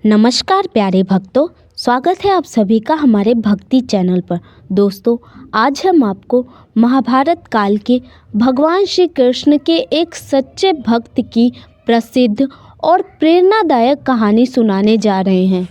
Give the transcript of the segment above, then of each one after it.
नमस्कार प्यारे भक्तों, स्वागत है आप सभी का हमारे भक्ति चैनल पर। दोस्तों, आज हम आपको महाभारत काल के भगवान श्री कृष्ण के एक सच्चे भक्त की प्रसिद्ध और प्रेरणादायक कहानी सुनाने जा रहे हैं।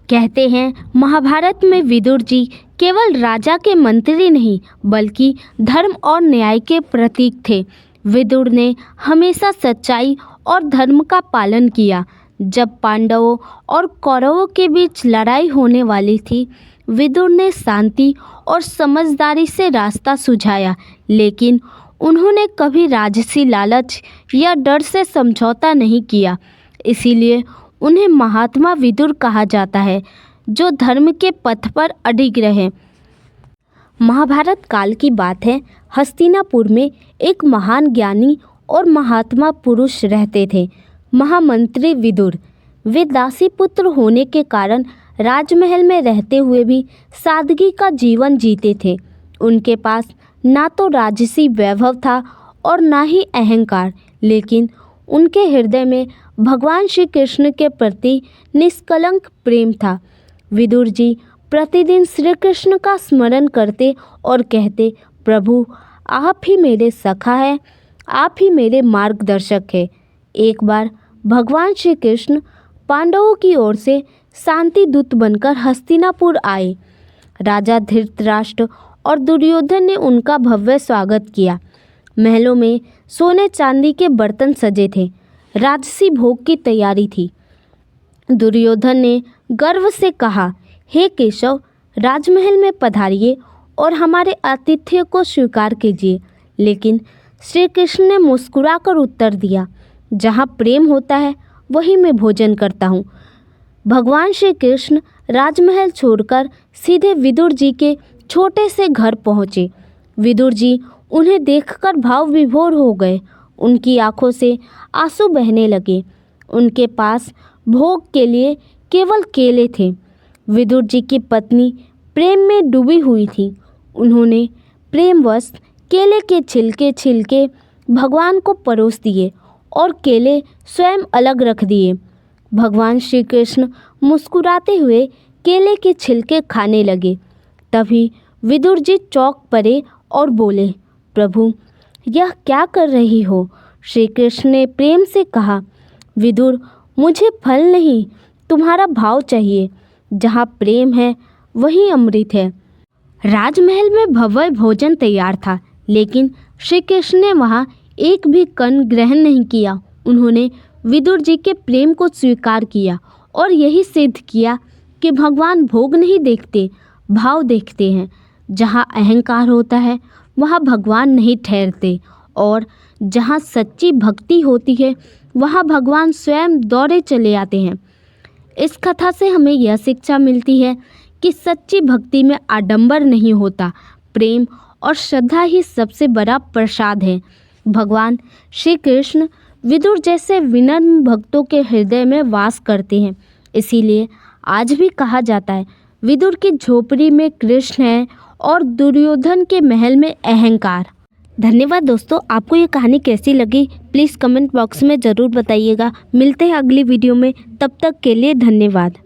कहते हैं, महाभारत में विदुर जी केवल राजा के मंत्री नहीं बल्कि धर्म और न्याय के प्रतीक थे। विदुर ने हमेशा सच्चाई और धर्म का पालन किया। जब पांडवों और कौरवों के बीच लड़ाई होने वाली थी, विदुर ने शांति और समझदारी से रास्ता सुझाया, लेकिन उन्होंने कभी राजसी लालच या डर से समझौता नहीं किया। इसीलिए उन्हें महात्मा विदुर कहा जाता है, जो धर्म के पथ पर अडिग रहे। महाभारत काल की बात है। हस्तिनापुर में एक महान ज्ञानी और महात्मा पुरुष रहते थे, महामंत्री विदुर। वे दासी पुत्र होने के कारण राजमहल में रहते हुए भी सादगी का जीवन जीते थे। उनके पास ना तो राजसी वैभव था और ना ही अहंकार, लेकिन उनके हृदय में भगवान श्री कृष्ण के प्रति निष्कलंक प्रेम था। विदुर जी प्रतिदिन श्री कृष्ण का स्मरण करते और कहते, प्रभु, आप ही मेरे सखा हैं, आप ही मेरे मार्गदर्शक हैं। एक बार भगवान श्री कृष्ण पांडवों की ओर से शांति दूत बनकर हस्तिनापुर आए। राजा धृतराष्ट्र और दुर्योधन ने उनका भव्य स्वागत किया। महलों में सोने चांदी के बर्तन सजे थे, राजसी भोग की तैयारी थी। दुर्योधन ने गर्व से कहा, हे केशव, राजमहल में पधारिए और हमारे आतिथ्य को स्वीकार कीजिए। लेकिन श्री कृष्ण ने मुस्कुराकर उत्तर दिया, जहाँ प्रेम होता है वहीं मैं भोजन करता हूँ। भगवान श्री कृष्ण राजमहल छोड़कर सीधे विदुर जी के छोटे से घर पहुँचे। विदुर जी उन्हें देखकर भाव विभोर हो गए। उनकी आंखों से आंसू बहने लगे। उनके पास भोग के लिए केवल केले थे। विदुर जी की पत्नी प्रेम में डूबी हुई थी। उन्होंने प्रेमवश केले के छिलके भगवान को परोस दिए और केले स्वयं अलग रख दिए। भगवान श्री कृष्ण मुस्कुराते हुए केले के छिलके खाने लगे। तभी विदुर जी चौंक पड़े और बोले, प्रभु, यह क्या कर रही हो? श्री कृष्ण ने प्रेम से कहा, विदुर, मुझे फल नहीं, तुम्हारा भाव चाहिए। जहाँ प्रेम है वहीं अमृत है। राजमहल में भव्य भोजन तैयार था, लेकिन श्री कृष्ण ने वहाँ एक भी कण ग्रहण नहीं किया। उन्होंने विदुर जी के प्रेम को स्वीकार किया और यही सिद्ध किया कि भगवान भोग नहीं देखते, भाव देखते हैं। जहाँ अहंकार होता है वहाँ भगवान नहीं ठहरते, और जहाँ सच्ची भक्ति होती है वहाँ भगवान स्वयं दौड़े चले आते हैं। इस कथा से हमें यह शिक्षा मिलती है कि सच्ची भक्ति में आडंबर नहीं होता, प्रेम और श्रद्धा ही सबसे बड़ा प्रसाद है। भगवान श्री कृष्ण विदुर जैसे विनम्र भक्तों के हृदय में वास करते हैं। इसीलिए आज भी कहा जाता है, विदुर की झोपड़ी में कृष्ण है और दुर्योधन के महल में अहंकार। धन्यवाद दोस्तों, आपको ये कहानी कैसी लगी प्लीज़ कमेंट बॉक्स में ज़रूर बताइएगा। मिलते हैं अगली वीडियो में, तब तक के लिए धन्यवाद।